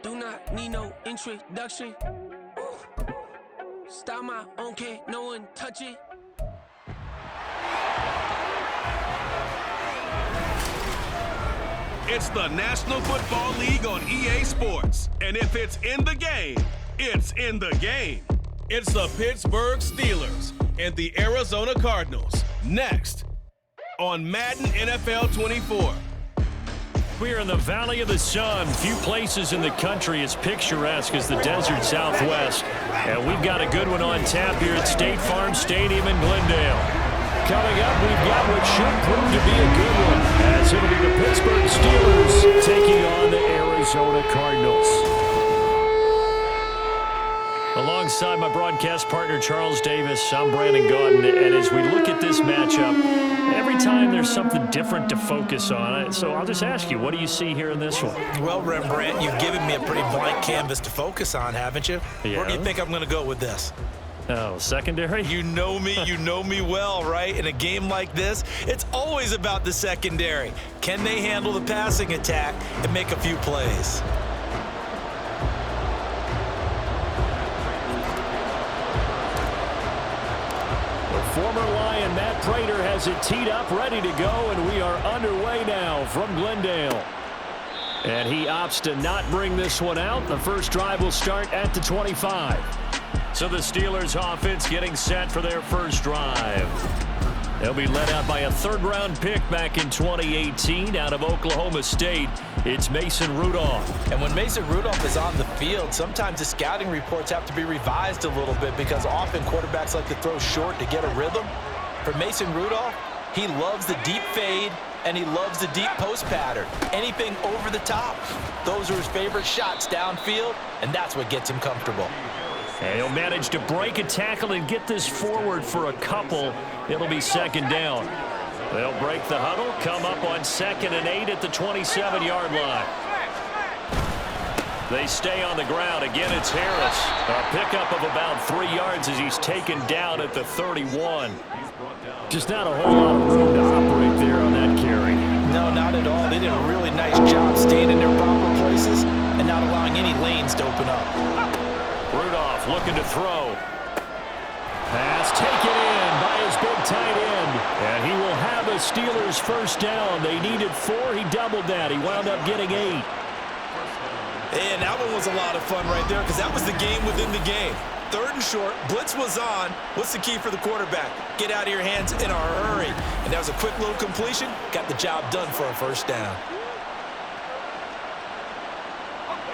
Do not need no introduction. Style my own, can't no one touch it. It's the National Football League on EA Sports. And if it's in the game, it's in the game. It's the Pittsburgh Steelers and the Arizona Cardinals. Next on Madden NFL 24. We're in the Valley of the Sun. Few places in the country as picturesque as the desert Southwest. And we've got a good one on tap here at State Farm Stadium in Glendale. Coming up, we've got what should prove to be a good one, as it'll be the Pittsburgh Steelers taking on the Arizona Cardinals. Alongside my broadcast partner, Charles Davis, I'm Brandon Gaudin, and as we look at this matchup, every time there's something different to focus on. So I'll just ask you, what do you see here in this one? Well, Rembrandt, you've given me a pretty blank canvas to focus on, haven't you? Yeah. Where do you think I'm going to go with this? Oh, secondary? You know me well, right? In a game like this, it's always about the secondary. Can they handle the passing attack and make a few plays? The former Lion, Matt Prater, has it teed up, ready to go, and we are underway now from Glendale. And he opts to not bring this one out. The first drive will start at the 25. So the Steelers offense getting set for their first drive. They'll be led out by a third-round pick back in 2018 out of Oklahoma State. It's Mason Rudolph. And when Mason Rudolph is on the field, sometimes the scouting reports have to be revised a little bit because often quarterbacks like to throw short to get a rhythm. For Mason Rudolph, he loves the deep fade and he loves the deep post pattern. Anything over the top, those are his favorite shots downfield, and that's what gets him comfortable. And he'll manage to break a tackle and get this forward for a couple. It'll be second down. They'll break the huddle, come up on 2nd and 8 at the 27-yard line. They stay on the ground. Again, it's Harris. A pickup of about 3 yards as he's taken down at the 31. Just not a whole lot of room to operate there on that carry. No, not at all. They did a really nice job staying in their proper places and not allowing any lanes to open up. Rudolph looking to throw. Pass taken in by his big tight end. And he will have a Steelers first down. They needed 4. He doubled that. He wound up getting 8. And that one was a lot of fun right there because that was the game within the game. 3rd and short. Blitz was on. What's the key for the quarterback? Get out of your hands in a hurry. And that was a quick little completion. Got the job done for a first down.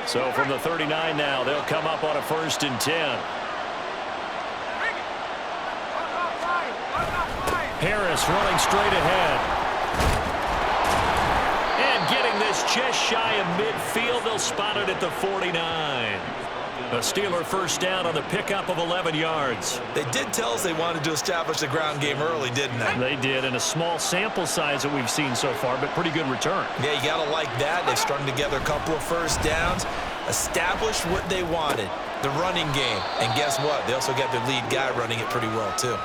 So from the 39 now, they'll come up on a 1st and 10. Harris running straight ahead. And getting this just shy of midfield. They'll spot it at the 49. A Steeler first down on the pickup of 11 yards. They did tell us they wanted to establish the ground game early, didn't they? They did, in a small sample size that we've seen so far, but pretty good return. Yeah, you got to like that. They've strung together a couple of first downs, established what they wanted, the running game. And guess what? They also got their lead guy running it pretty well, too.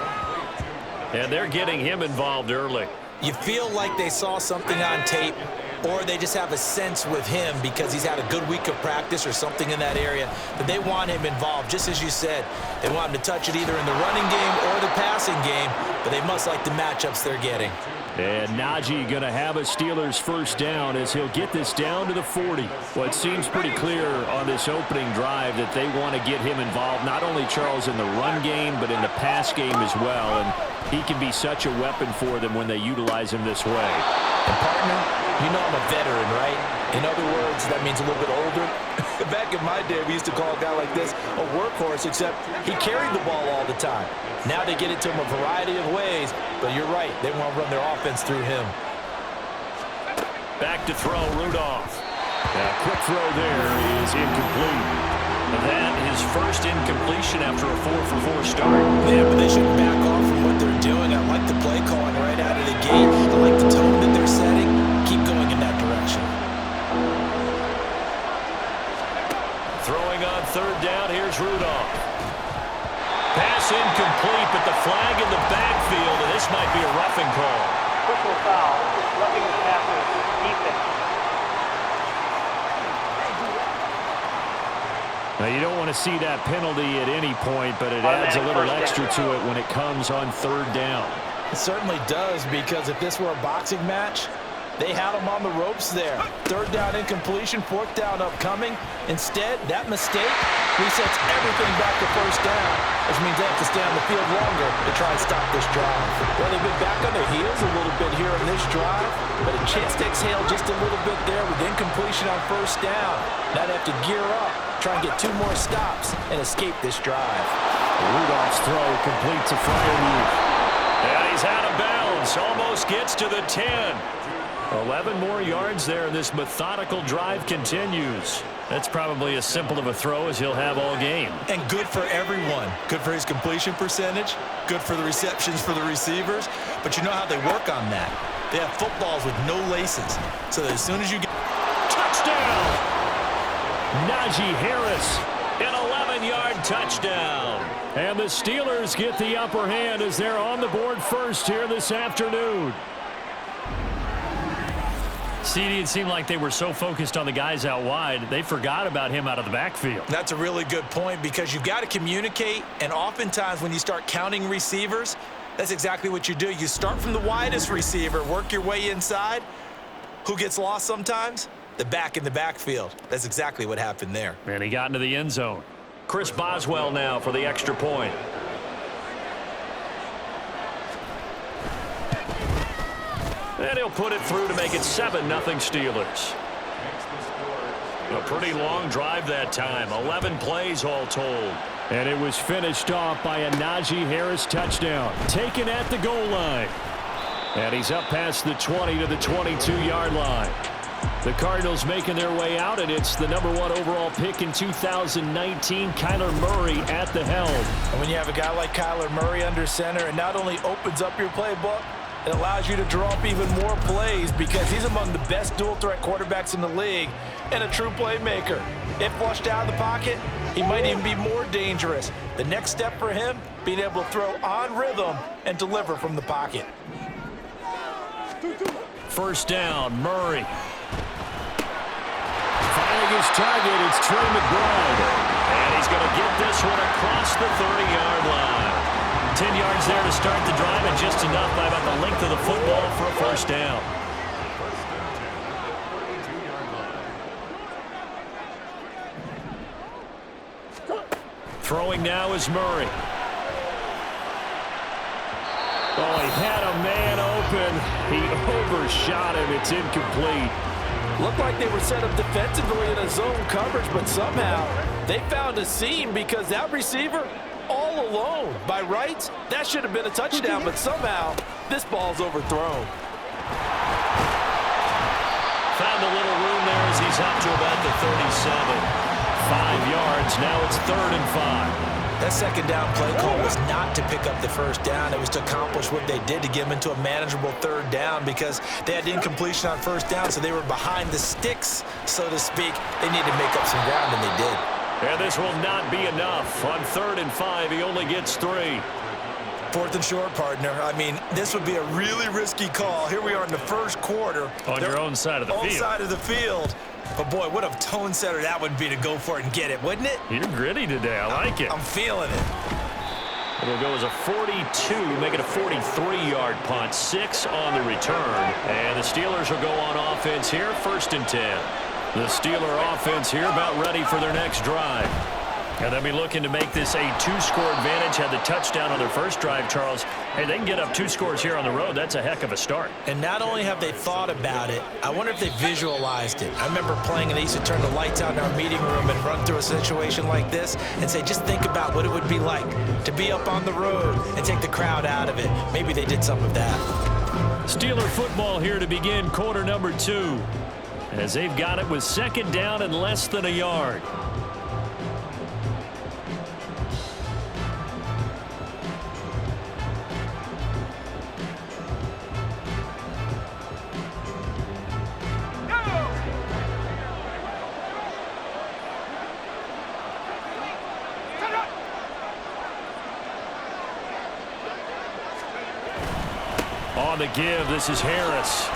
And they're getting him involved early. You feel like they saw something on tape, or they just have a sense with him because he's had a good week of practice or something in that area, but they want him involved. Just as you said, they want him to touch it either in the running game or the passing game, but they must like the matchups they're getting. And Najee going to have a Steelers first down as he'll get this down to the 40. Well, it seems pretty clear on this opening drive that they want to get him involved, not only, Charles, in the run game, but in the pass game as well. And he can be such a weapon for them when they utilize him this way. And partner, you know I'm a veteran, right? In other words, that means a little bit older. Back in my day, we used to call a guy like this a workhorse, except he carried the ball all the time. Now they get it to him a variety of ways, but you're right. They want to run their offense through him. Back to throw, Rudolph. A quick throw there is incomplete. That is first incompletion after a 4-for-4 start. Yeah, but they shouldn't back off from what they're doing. I like the play calling right out of the gate. I like the tone that they're setting. Keep going in that direction. Throwing on third down, here's Rudolph. Pass incomplete, but the flag in the backfield, and this might be a roughing call. Personal foul. Roughing the passer. Defense. Now, you don't want to see that penalty at any point, but it adds a little extra to it when it comes on third down. It certainly does, because if this were a boxing match, they had him on the ropes there. Third down incompletion, fourth down upcoming. Instead, that mistake resets everything back to first down, which means they have to stay on the field longer to try and stop this drive. Well, they've been back on their heels a little bit here in this drive, but a chance to exhale just a little bit there with incompletion on first down. Now they have to gear up, try and get 2 more stops, and escape this drive. Rudolph's throw complete to Freiermuth. And he's out of bounds, almost gets to the 10. 11 more yards there, and this methodical drive continues. That's probably as simple of a throw as he'll have all game. And good for everyone. Good for his completion percentage, good for the receptions for the receivers. But you know how they work on that. They have footballs with no laces, so that as soon as you get... Touchdown! Najee Harris, an 11-yard touchdown. And the Steelers get the upper hand as they're on the board first here this afternoon. CD, it seemed like they were so focused on the guys out wide, they forgot about him out of the backfield. That's a really good point, because you've got to communicate, and oftentimes when you start counting receivers, that's exactly what you do. You start from the widest receiver, work your way inside. Who gets lost sometimes? The back in the backfield. That's exactly what happened there. And he got into the end zone. Chris Boswell now for the extra point. And he'll put it through to make it 7-0 Steelers. A pretty long drive that time. 11 plays all told. And it was finished off by a Najee Harris touchdown. Taken at the goal line. And he's up past the 20 to the 22-yard line. The Cardinals making their way out, and it's the #1 overall pick in 2019, Kyler Murray at the helm. And when you have a guy like Kyler Murray under center, it not only opens up your playbook, it allows you to draw up even more plays, because he's among the best dual-threat quarterbacks in the league and a true playmaker. If flushed out of the pocket, he might even be more dangerous. The next step for him, being able to throw on rhythm and deliver from the pocket. First down, Murray. Finding his target, it's Trey McBride. And he's going to get this one across the 30-yard line. 10 yards there to start the drive, and just enough by about the length of the football for a first down. Throwing now is Murray. Oh, he had a man open. He overshot him. It's incomplete. Looked like they were set up defensively in a zone coverage, but somehow they found a seam, because that receiver all alone. By rights, that should have been a touchdown, but somehow this ball's overthrown. Found a little room there as he's up to about the 37. 5 yards. Now it's 3rd and 5. That second down play call was not to pick up the first down. It was to accomplish what they did, to get them into a manageable 3rd down, because they had incompletion on first down, so they were behind the sticks, so to speak. They needed to make up some ground, and they did. And this will not be enough. On 3rd and 5, he only gets 3. 4th and short, partner. I mean, this would be a really risky call. Here we are in the first quarter. On your own side of the field. Own side of the field. But, boy, what a tone setter that would be to go for it and get it, wouldn't it? You're gritty today. I like it. I'm feeling it. It'll go as a 42, make it a 43-yard punt. 6 on the return. And the Steelers will go on offense here, 1st and 10. The Steeler offense here about ready for their next drive. And they'll be looking to make this a 2-score advantage. Had the touchdown on their first drive, Charles. Hey, they can get up 2 scores here on the road. That's a heck of a start. And not only have they thought about it, I wonder if they visualized it. I remember playing, and they used to turn the lights out in our meeting room and run through a situation like this and say, just think about what it would be like to be up on the road and take the crowd out of it. Maybe they did some of that. Steeler football here to begin quarter number 2. As they've got it with 2nd down and less than a yard. On the give, this is Harris.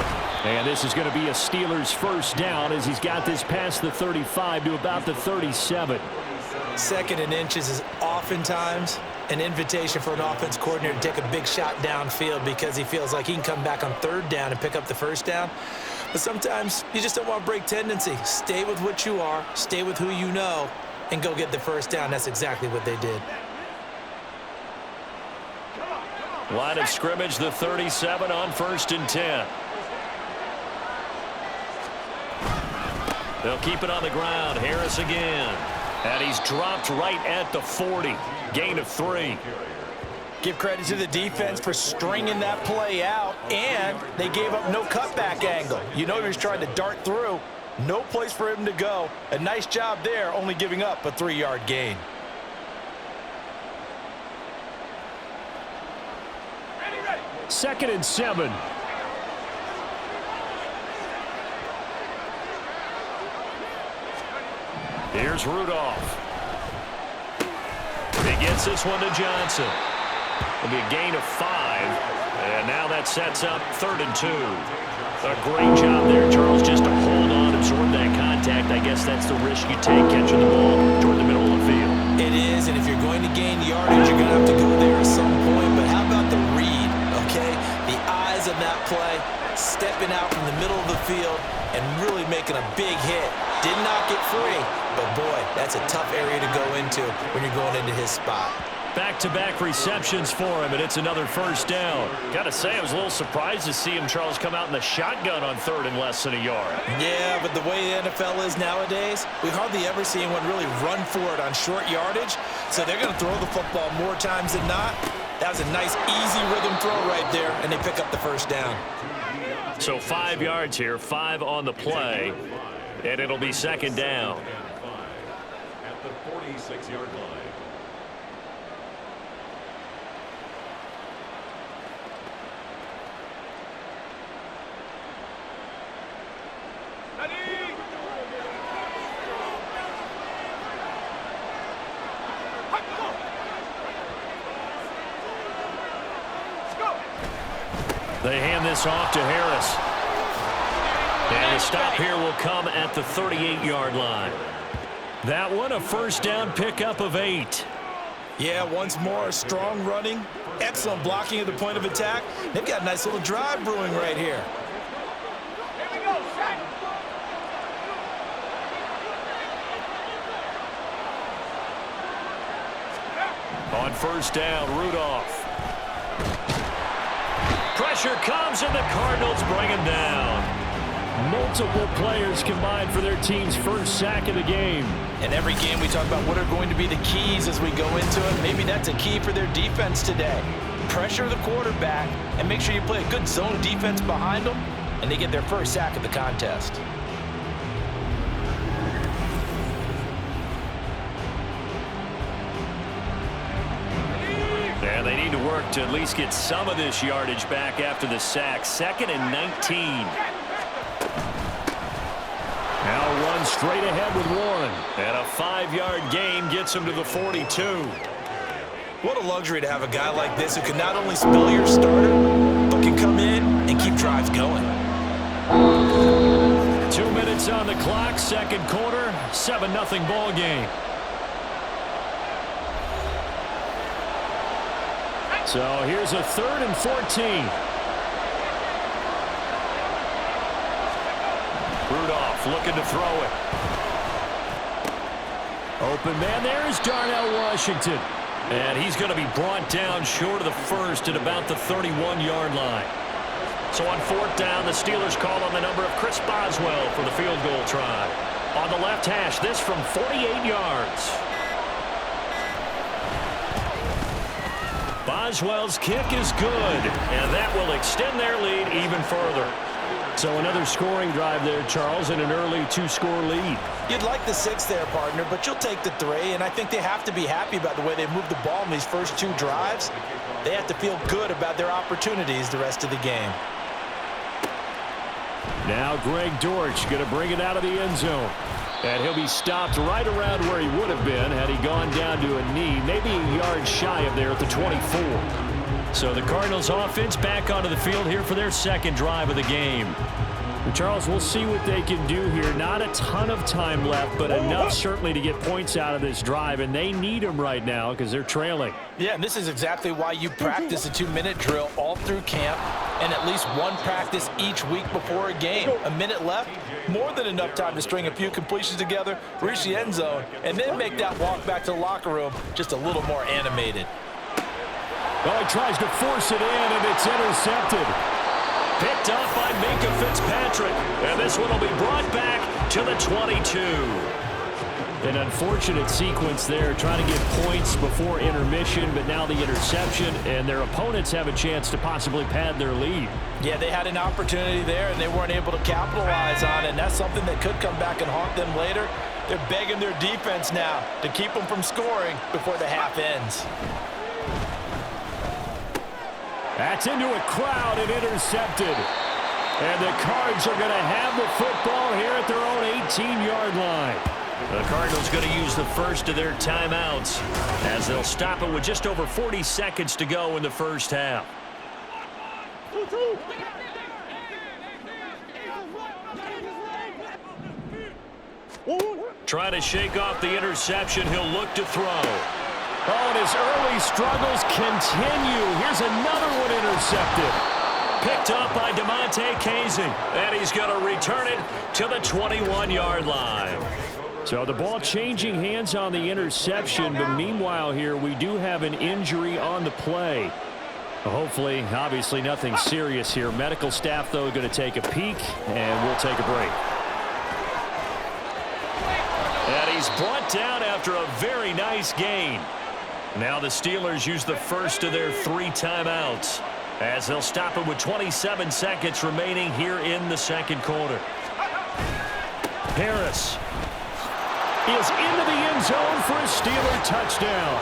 And this is going to be a Steelers first down as he's got this past the 35 to about the 37. 2nd and inches is oftentimes an invitation for an offense coordinator to take a big shot downfield because he feels like he can come back on 3rd down and pick up the first down. But sometimes you just don't want to break tendency. Stay with what you are, stay with who you know, and go get the first down. That's exactly what they did. Line of scrimmage, the 37 on 1st and 10. They'll keep it on the ground. Harris again. And he's dropped right at the 40. Gain of 3. Give credit to the defense for stringing that play out, and they gave up no cutback angle. You know he was trying to dart through. No place for him to go. A nice job there, only giving up a 3-yard gain. Second and 7. Here's Rudolph. He gets this one to Johnson. It'll be a gain of 5. And now that sets up 3rd and 2. A great job there, Charles, just to hold on, absorb that contact. I guess that's the risk you take catching the ball toward the middle of the field. It is, and if you're going to gain yardage, you're going to have to go there at some point. But how about the read, okay? The eyes of that play, stepping out from the middle of the field and really making a big hit. Did not get free, but boy, that's a tough area to go into when you're going into his spot. Back-to-back receptions for him, and it's another first down. Got to say, I was a little surprised to see him, Charles, come out in the shotgun on 3rd and less than a yard. Yeah, but the way the NFL is nowadays, we hardly ever see anyone really run for it on short yardage, so they're going to throw the football more times than not. That was a nice, easy rhythm throw right there, and they pick up the first down. So 5 yards here, 5 on the play, and it'll be 2nd down. At the 46-yard line. They hand this off to Harris. And the stop here will come at the 38-yard line. That one, a first down pickup of 8. Yeah, once more, strong running, excellent blocking at the point of attack. They've got a nice little drive brewing right here. Here we go, set. On first down, Rudolph. Pressure comes, and the Cardinals bring him down. Multiple players combined for their team's first sack of the game. In every game, we talk about what are going to be the keys as we go into it. Maybe that's a key for their defense today. Pressure the quarterback and make sure you play a good zone defense behind them, and they get their first sack of the contest. And they need to work to at least get some of this yardage back after the sack. 2nd and 19. Now run straight ahead with 1. And a 5-yard gain gets him to the 42. What a luxury to have a guy like this who can not only spell your starter, but can come in and keep drives going. 2 minutes on the clock, 2nd quarter, 7-0 ball game. So here's a 3rd and 14. Rudolph looking to throw it. Open man there is Darnell Washington. And he's going to be brought down short of the first at about the 31-yard line. So on 4th down, the Steelers call on the number of Chris Boswell for the field goal try. On the left hash, this from 48 yards. Boswell's kick is good, and that will extend their lead even further. So another scoring drive there, Charles, and an early 2-score lead. You'd like the 6 there, partner, but you'll take the 3, and I think they have to be happy about the way they moved the ball in these first 2 drives. They have to feel good about their opportunities the rest of the game. Now Greg Dortch going to bring it out of the end zone. And he'll be stopped right around where he would have been had he gone down to a knee, maybe a yard shy of there at the 24. So the Cardinals offense back onto the field here for their second drive of the game. Charles, we'll see what they can do here. Not a ton of time left, but enough certainly to get points out of this drive, and they need them right now because they're trailing. Yeah, and this is exactly why you practice a 2-minute drill all through camp and at least one practice each week before a game. A minute left, more than enough time to string a few completions together, reach the end zone, and then make that walk back to the locker room just a little more animated. Well, he tries to force it in, and it's intercepted. Picked up by Minka Fitzpatrick. And this one will be brought back to the 22. An unfortunate sequence there, trying to get points before intermission, but now the interception, and their opponents have a chance to possibly pad their lead. Yeah, they had an opportunity there, and they weren't able to capitalize on it, and that's something that could come back and haunt them later. They're begging their defense now to keep them from scoring before the half ends. That's into a crowd and intercepted. And the Cards are going to have the football here at their own 18-yard line. The Cardinals going to use the first of their timeouts as they'll stop it with just over 40 seconds to go in the first half. Trying to shake off the interception. He'll look to throw. Oh, and his early struggles continue. Here's another one intercepted. Picked up by DeMonte Casey. And he's going to return it to the 21-yard line. So the ball changing hands on the interception. But meanwhile here, we do have an injury on the play. Hopefully, obviously nothing serious here. Medical staff, though, going to take a peek. And we'll take a break. And he's brought down after a very nice gain. Now the Steelers use the first of their 3 timeouts as they'll stop it with 27 seconds remaining here in the second quarter. Harris is into the end zone for a Steeler touchdown.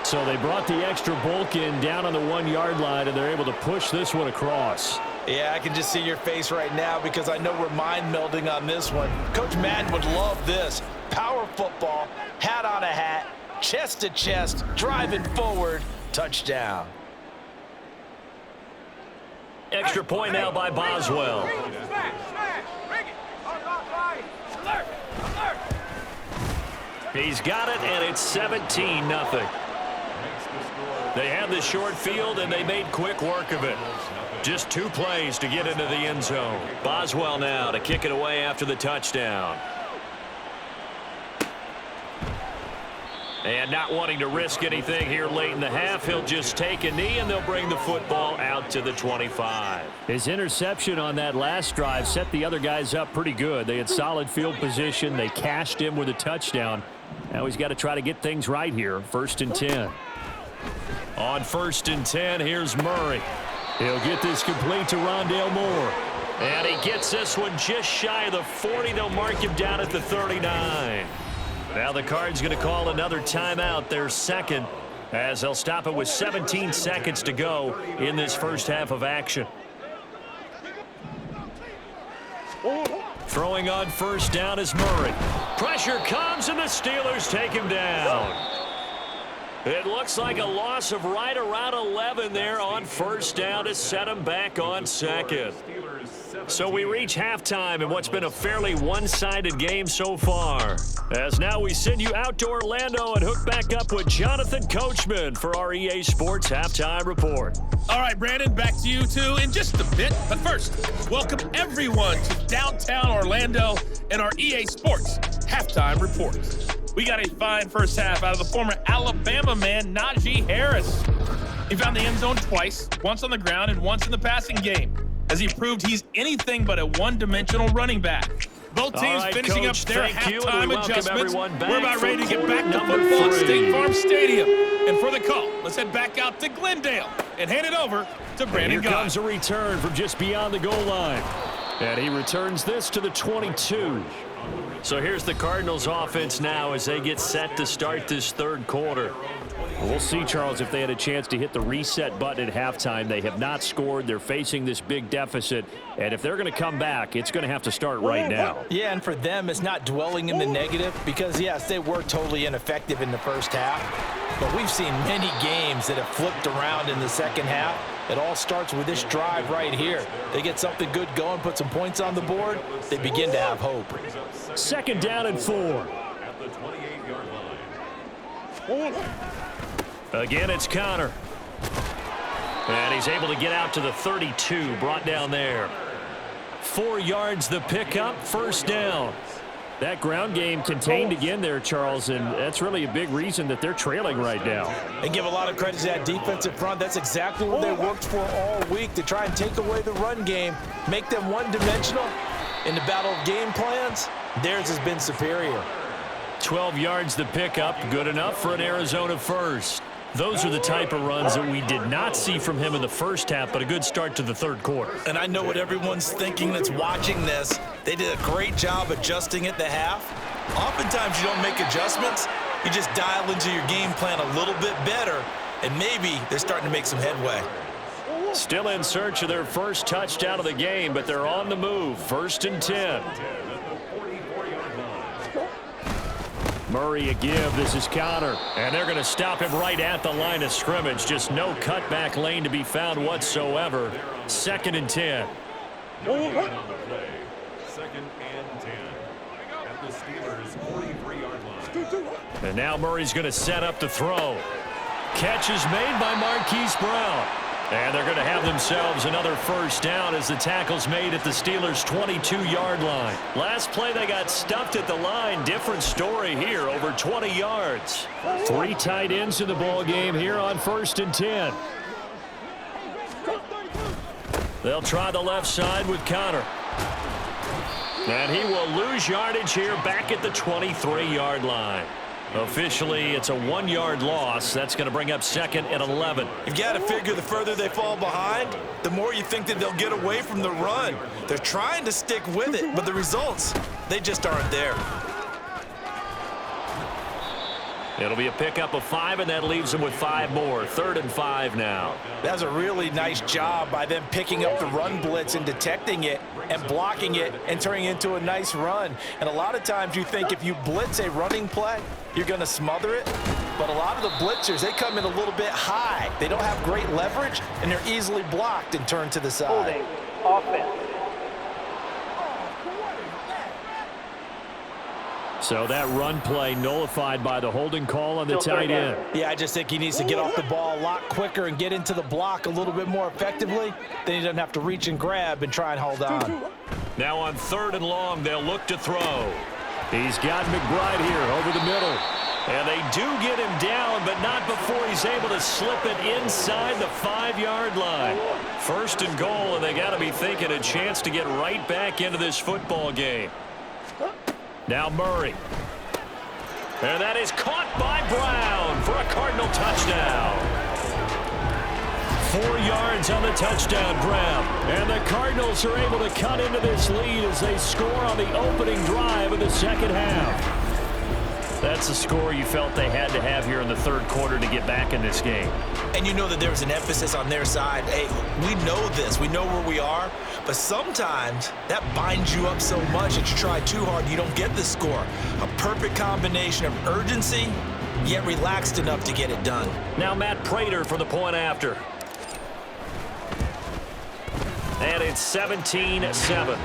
So they brought the extra bulk in down on the 1-yard line, and they're able to push this one across. Yeah, I can just see your face right now because I know we're mind melding on this one. Coach Madden would love this. Power football, hat on a hat, chest to chest, driving forward, touchdown. Extra point now by Boswell. He's got it, and it's 17-0. They had the short field, and they made quick work of it. Just 2 plays to get into the end zone. Boswell now to kick it away after the touchdown. And not wanting to risk anything here late in the half, he'll just take a knee, and they'll bring the football out to the 25. His interception on that last drive set the other guys up pretty good. They had solid field position. They cashed him with a touchdown. Now he's got to try to get things right here. 1st and 10. On 1st and 10, here's Murray. He'll get this complete to Rondale Moore. And he gets this one just shy of the 40. They'll mark him down at the 39. Now the Cards going to call another timeout, their second, as they'll stop it with 17 seconds to go in this first half of action. Throwing on 1st down is Murray. Pressure comes, and the Steelers take him down. It looks like a loss of right around 11 there on 1st down to set him back on 2nd. So we reach halftime in what's been a fairly one-sided game so far. As now we send you out to Orlando and hook back up with Jonathan Coachman for our EA Sports Halftime Report. All right, Brandon, back to you two in just a bit. But first, welcome everyone to downtown Orlando and our EA Sports Halftime Report. We got a fine first half out of the former Alabama man, Najee Harris. He found the end zone twice, once on the ground and once in the passing game, as he proved he's anything but a one-dimensional running back. Both teams finishing Coach, up their halftime adjustments. We're about ready to get back to number football at 3. State Farm Stadium. And for the call, let's head back out to Glendale and hand it over to Brandon Here Gott. comes a return from just beyond the goal line. And he returns this to the 22. So here's the Cardinals offense now as they get set to start this third quarter. We'll see, Charles, if they had a chance to hit the reset button at halftime. They have not scored. They're facing this big deficit. And if they're going to come back, it's going to have to start right now. Yeah, and for them, it's not dwelling in the negative because, yes, they were totally ineffective in the first half. But we've seen many games that have flipped around in the second half. It all starts with this drive right here. They get something good going, put some points on the board, they begin to have hope. 2nd down and 4. At the 28-yard line. Again, it's Connor. And he's able to get out to the 32, brought down there. 4 yards the pickup, 1st down. That ground game contained again there, Charles, and that's really a big reason that they're trailing right now. And give a lot of credit to that defensive front. That's exactly what they worked for all week, to try and take away the run game, make them one-dimensional. In the battle of game plans, theirs has been superior. 12 yards the pickup, good enough for an Arizona first. Those are the type of runs that we did not see from him in the first half, but a good start to the 3rd quarter. And I know what everyone's thinking that's watching this. They did a great job adjusting at the half. Oftentimes you don't make adjustments. You just dial into your game plan a little bit better, and maybe they're starting to make some headway. Still in search of their first touchdown of the game, but they're on the move. 1st and 10. Murray a give. This is Connor. And they're going to stop him right at the line of scrimmage. Just no cutback lane to be found whatsoever. 2nd and 10. No gain on the play. 2nd and 10. At the Steelers' 43-yard line. And now Murray's going to set up the throw. Catch is made by Marquise Brown. And they're going to have themselves another 1st down as the tackle's made at the Steelers' 22-yard line. Last play they got stuffed at the line. Different story here, over 20 yards. 3 tight ends in the ball game here on 1st and 10. They'll try the left side with Connor. And he will lose yardage here back at the 23-yard line. Officially, it's a 1-yard loss. That's going to bring up 2nd and 11. You've got to figure the further they fall behind, the more you think that they'll get away from the run. They're trying to stick with it, but the results, they just aren't there. It'll be a pickup of 5, and that leaves them with 5 more. 3rd and 5 now. That's a really nice job by them picking up the run blitz and detecting it and blocking it and turning it into a nice run. And a lot of times you think if you blitz a running play, you're going to smother it. But a lot of the blitzers, they come in a little bit high. They don't have great leverage, and they're easily blocked and turned to the side. Holding offense. So that run play nullified by the holding call on the tight end. Yeah, I just think he needs to get off the ball a lot quicker and get into the block a little bit more effectively. Then he doesn't have to reach and grab and try and hold on. Now on 3rd and long, they'll look to throw. He's got McBride here over the middle. And they do get him down, but not before he's able to slip it inside the 5-yard line. 1st and goal, and they got to be thinking a chance to get right back into this football game. Now Murray. And that is caught by Brown for a Cardinal touchdown. 4 yards on the touchdown grab. And the Cardinals are able to cut into this lead as they score on the opening drive of the 2nd half. That's the score you felt they had to have here in the 3rd quarter to get back in this game. And you know that there was an emphasis on their side. Hey, we know this. We know where we are. But sometimes that binds you up so much that you try too hard, you don't get the score. A perfect combination of urgency, yet relaxed enough to get it done. Now Matt Prater for the point after. And it's 17-7.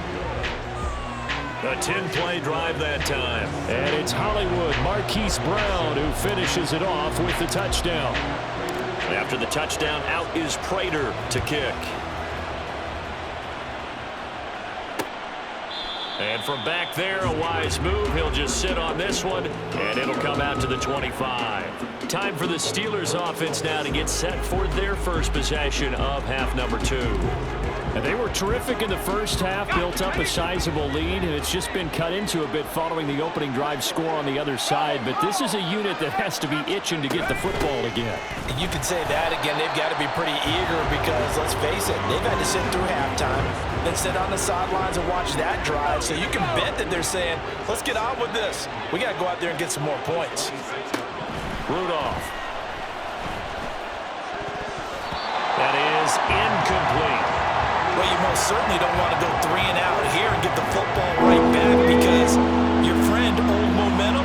A 10-play drive that time. And it's Hollywood Marquise Brown who finishes it off with the touchdown. After the touchdown, out is Prater to kick. And from back there, a wise move. He'll just sit on this one, and it'll come out to the 25. Time for the Steelers offense now to get set for their first possession of half number 2. And they were terrific in the first half, built up a sizable lead, and it's just been cut into a bit following the opening drive score on the other side. But this is a unit that has to be itching to get the football again. You can say that again. They've got to be pretty eager because, let's face it, they've had to sit through halftime, then sit on the sidelines and watch that drive. So you can bet that they're saying, let's get on with this. We got to go out there and get some more points. Rudolph. That is incomplete. Well, you most certainly don't want to go 3 and out here and get the football right back because your friend, Old Momentum,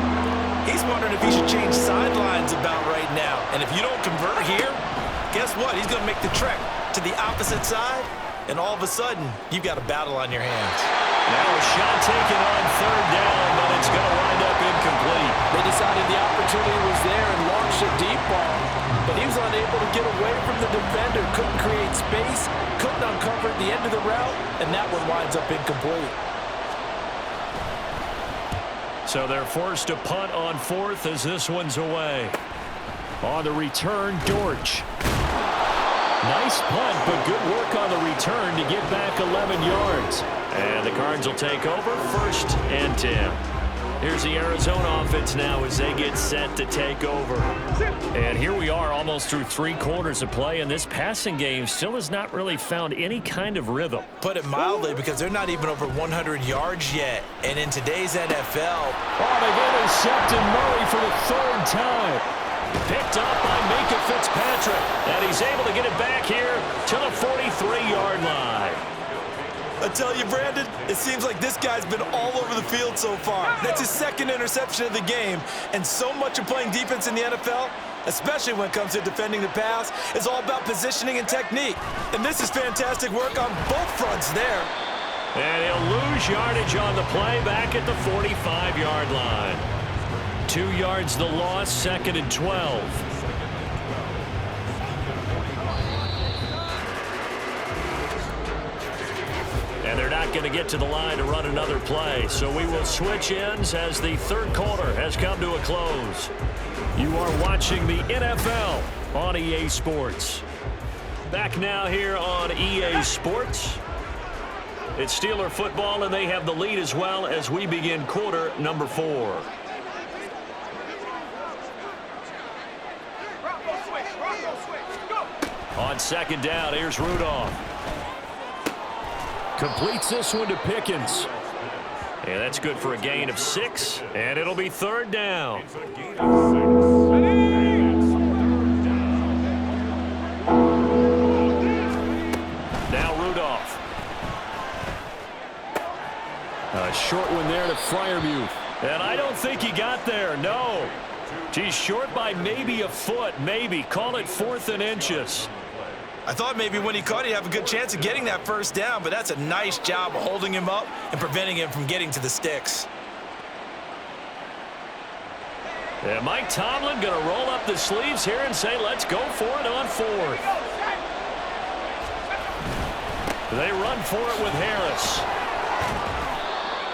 he's wondering if he should change sidelines about right now. And if you don't convert here, guess what? He's going to make the trek to the opposite side, and all of a sudden, you've got a battle on your hands. Now a shot taken on third down, but it's going to wind up incomplete. They decided the opportunity was there and launched a deep ball, but he was unable to get away from the defender, couldn't create space, couldn't uncover the end of the route, and that one winds up incomplete. So they're forced to punt on fourth as this one's away. On the return, Dortch. Nice punt, but good work on the return to get back 11 yards. And the Cards will take over, 1st and 10. Here's the Arizona offense now as they get set to take over. And here we are almost through 3 quarters of play, and this passing game still has not really found any kind of rhythm. Put it mildly, because they're not even over 100 yards yet. And in today's NFL... Oh, they've intercepted Murray for the 3rd time. Picked up by Minka Fitzpatrick. And he's able to get it back here to the 43-yard line. I tell you, Brandon, it seems like this guy's been all over the field so far. That's his 2nd interception of the game. And so much of playing defense in the NFL, especially when it comes to defending the pass, is all about positioning and technique. And this is fantastic work on both fronts there. And he'll lose yardage on the play back at the 45-yard line. 2 yards the loss, 2nd and 12. And they're not going to get to the line to run another play. So we will switch ends as the 3rd quarter has come to a close. You are watching the NFL on EA Sports. Back now here on EA Sports. It's Steeler football, and they have the lead as well as we begin quarter number 4. On 2nd down, here's Rudolph. Completes this one to Pickens. And that's good for a gain of 6, and it'll be 3rd down. Now Rudolph. A short one there to Freiermuth. And I don't think he got there, no. He's short by maybe a foot, maybe. Call it 4th and inches. I thought maybe when he caught it, he'd have a good chance of getting that 1st down, but that's a nice job of holding him up and preventing him from getting to the sticks. And Mike Tomlin going to roll up the sleeves here and say, let's go for it on 4th. They run for it with Harris.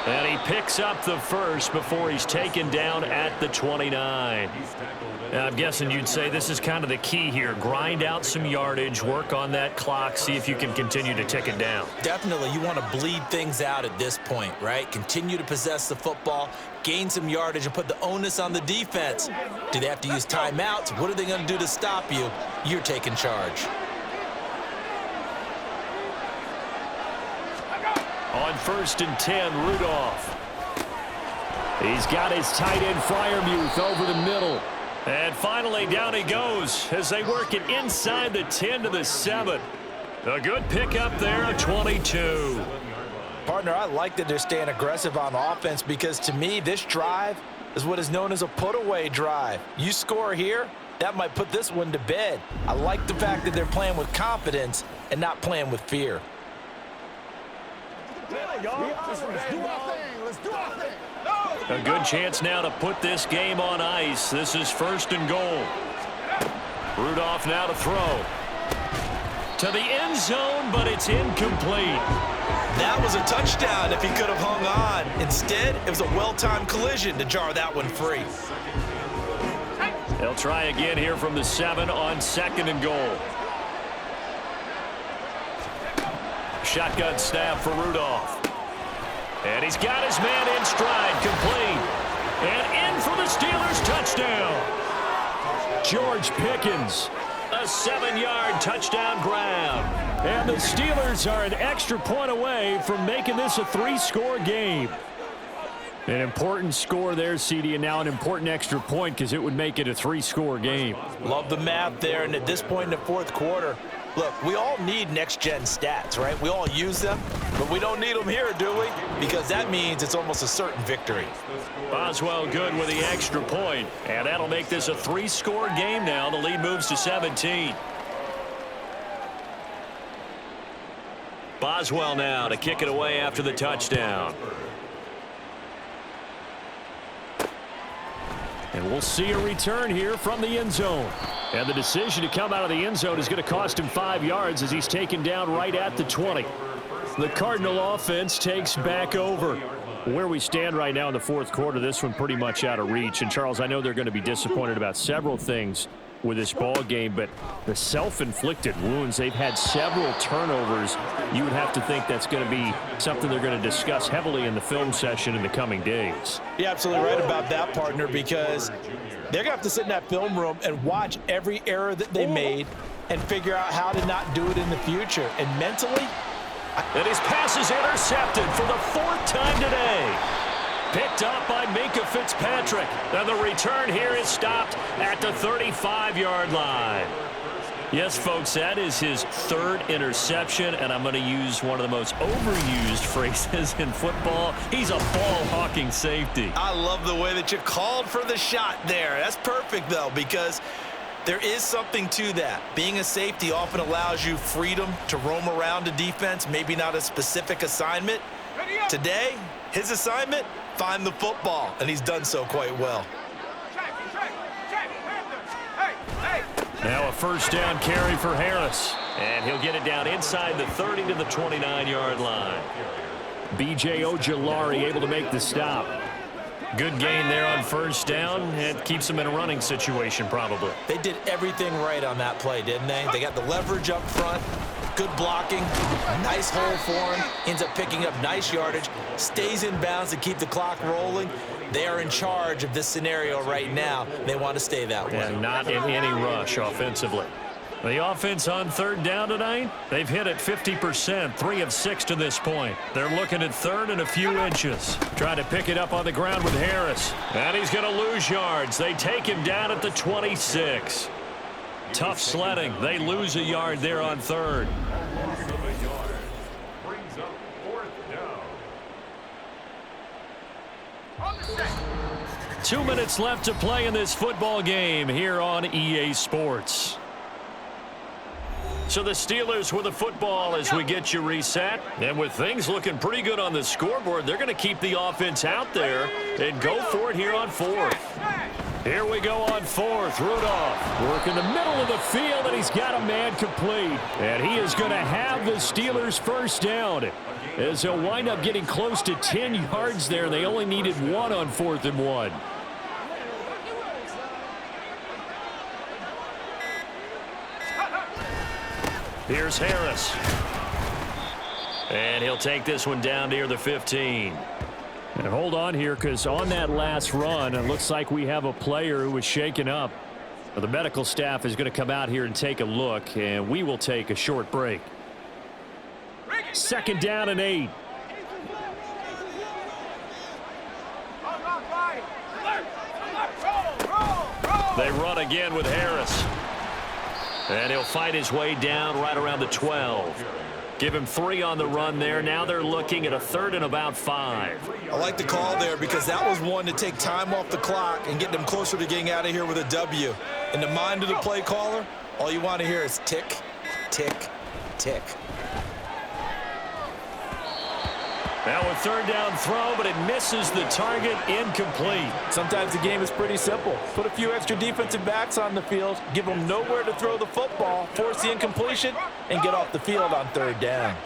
And he picks up the 1st before he's taken down at the 29. Now, I'm guessing you'd say this is kind of the key here. Grind out some yardage, work on that clock, see if you can continue to tick it down. Definitely, you want to bleed things out at this point, right? Continue to possess the football, gain some yardage, and put the onus on the defense. Do they have to use timeouts? What are they going to do to stop you? You're taking charge. On 1st and 10, Rudolph. He's got his tight end Freiermuth over the middle. And finally, down he goes as they work it inside the 10 to the 7. A good pickup there, a 22. Partner, I like that they're staying aggressive on offense because, to me, this drive is what is known as a put-away drive. You score here, that might put this one to bed. I like the fact that they're playing with confidence and not playing with fear. A good chance now to put this game on ice. This is 1st and goal. Rudolph now to throw. To the end zone, but it's incomplete. That was a touchdown if he could have hung on. Instead, it was a well-timed collision to jar that one free. They'll try again here from the 7 on 2nd and goal. Shotgun snap for Rudolph. And he's got his man in stride, complete. And in for the Steelers touchdown. George Pickens, a 7-yard touchdown grab. And the Steelers are an extra point away from making this a 3-score game. An important score there, CD, and now an important extra point because it would make it a 3-score game. Love the math there, and at this point in the 4th quarter, look, we all need next-gen stats, right? We all use them, but we don't need them here, do we? Because that means it's almost a certain victory. Boswell good with the extra point, and that'll make this a 3-score game now. The lead moves to 17. Boswell now to kick it away after the touchdown. And we'll see a return here from the end zone. And the decision to come out of the end zone is going to cost him 5 yards as he's taken down right at the 20. The Cardinal offense takes back over. Where we stand right now in the fourth quarter, this one pretty much out of reach. And, Charles, I know they're going to be disappointed about several things with this ball game, but the self-inflicted wounds, they've had several turnovers. You would have to think that's going to be something they're going to discuss heavily in the film session in the coming days. You're absolutely right about that, partner, because they're going to have to sit in that film room and watch every error that they made and figure out how to not do it in the future. And mentally, and his pass is intercepted for the 4th time today. Picked up by Minkah Fitzpatrick. And the return here is stopped at the 35-yard line. Yes, folks, that is his 3rd interception, and I'm going to use one of the most overused phrases in football. He's a ball-hawking safety. I love the way that you called for the shot there. That's perfect, though, because there is something to that. Being a safety often allows you freedom to roam around a defense, maybe not a specific assignment. Today, his assignment, find the football, and he's done so quite well. Now a first down carry for Harris, and he'll get it down inside the 30 to the 29-yard line. B.J. Ojulari able to make the stop. Good gain there on first down. It keeps them in a running situation probably. They did everything right on that play, didn't they? They got the leverage up front, good blocking, nice hole for him, ends up picking up nice yardage, stays in bounds to keep the clock rolling. They are in charge of this scenario right now. They want to stay that way. And not in any rush offensively. The offense on 3rd down tonight, they've hit it 50%, 3 of 6 to this point. They're looking at 3rd and a few inches. Trying to pick it up on the ground with Harris. And he's going to lose yards. They take him down at the 26. Tough sledding. They lose a yard there on 3rd. Brings up 4th down. 2 minutes left to play in this football game here on EA Sports. So the Steelers with the football as we get you reset. And with things looking pretty good on the scoreboard, they're going to keep the offense out there and go for it here on 4th. Here we go on 4th. Rudolph working the middle of the field, and he's got a man complete. And he is going to have the Steelers first down as they'll wind up getting close to 10 yards there. They only needed 1 on 4th and 1. Here's Harris. And he'll take this one down near the 15. And hold on here, because on that last run, it looks like we have a player who was shaken up. The medical staff is going to come out here and take a look, and we will take a short break. 2nd down and 8. They run again with Harris. And he'll fight his way down right around the 12. Give him 3 on the run there. Now they're looking at a 3rd and about 5. I like the call there because that was one to take time off the clock and get them closer to getting out of here with a W. In the mind of the play caller, all you want to hear is tick, tick, tick. Now a 3rd down throw, but it misses the target, incomplete. Sometimes the game is pretty simple. Put a few extra defensive backs on the field, give them nowhere to throw the football, force the incompletion, and get off the field on 3rd down.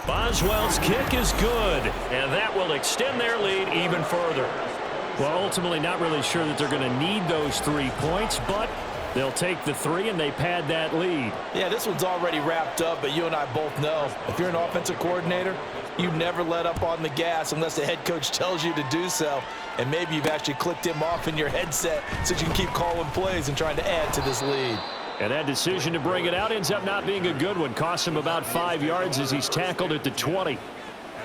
Boswell's kick is good, and that will extend their lead even further. Well, ultimately not really sure that they're going to need those 3 points, but they'll take the 3 and they pad that lead. Yeah, this one's already wrapped up, but you and I both know if you're an offensive coordinator, you never let up on the gas unless the head coach tells you to do so. And maybe you've actually clicked him off in your headset so you can keep calling plays and trying to add to this lead. And that decision to bring it out ends up not being a good one. Costs him about 5 yards as he's tackled at the 20.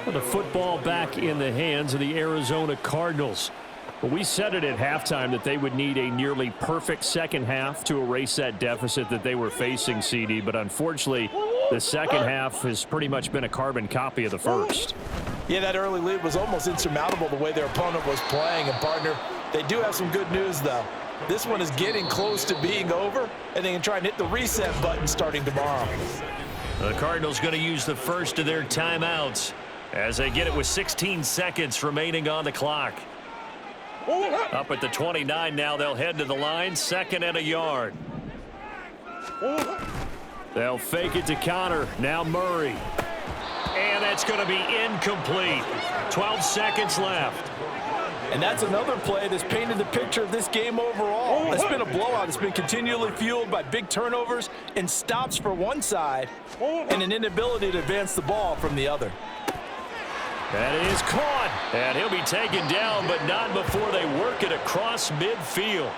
With the football back in the hands of the Arizona Cardinals. But we said it at halftime that they would need a nearly perfect second half to erase that deficit that they were facing, CD. But unfortunately, The second half has pretty much been a carbon copy of the first. Yeah, that early lead was almost insurmountable the way their opponent was playing. And, partner, they do have some good news, though. This one is getting close to being over, and they can try and hit the reset button starting tomorrow. The Cardinals going to use the first of their timeouts as they get it with 16 seconds remaining on the clock. Up at the 29 now, they'll head to the line, 2nd and a yard. They'll fake it to Connor. Now Murray. And that's going to be incomplete. 12 seconds left. And that's another play that's painted the picture of this game overall. It's been a blowout. It's been continually fueled by big turnovers and stops for one side and an inability to advance the ball from the other. That is caught. And he'll be taken down, but not before they work it across midfield.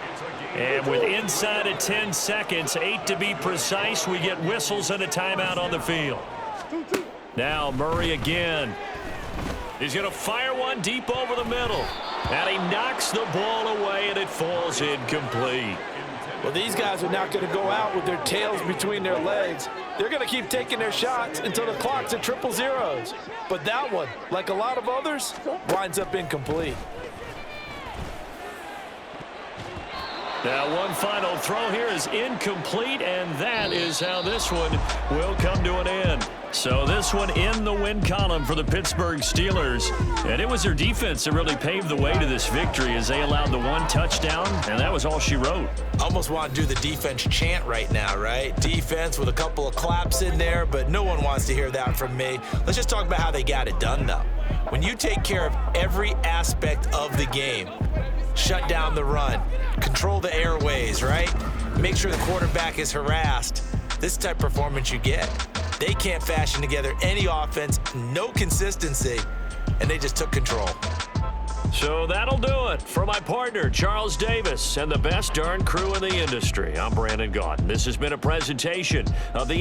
And with inside of 10 seconds, 8 to be precise, we get whistles and a timeout on the field. Now Murray again. He's going to fire one deep over the middle. And he knocks the ball away, and it falls incomplete. Well, these guys are not going to go out with their tails between their legs. They're going to keep taking their shots until the clock's at 000. But that one, like a lot of others, winds up incomplete. Now one final throw here is incomplete, and that is how this one will come to an end. So this one in the win column for the Pittsburgh Steelers. And it was their defense that really paved the way to this victory as they allowed the one touchdown, and that was all she wrote. Almost want to do the defense chant right now, right? Defense with a couple of claps in there, but no one wants to hear that from me. Let's just talk about how they got it done, though. When you take care of every aspect of the game, shut down the run, control the airways, right? Make sure the quarterback is harassed. This type of performance you get. They can't fashion together any offense, no consistency, and they just took control. So that'll do it for my partner, Charles Davis, and the best darn crew in the industry. I'm Brandon Gaudin. This has been a presentation of the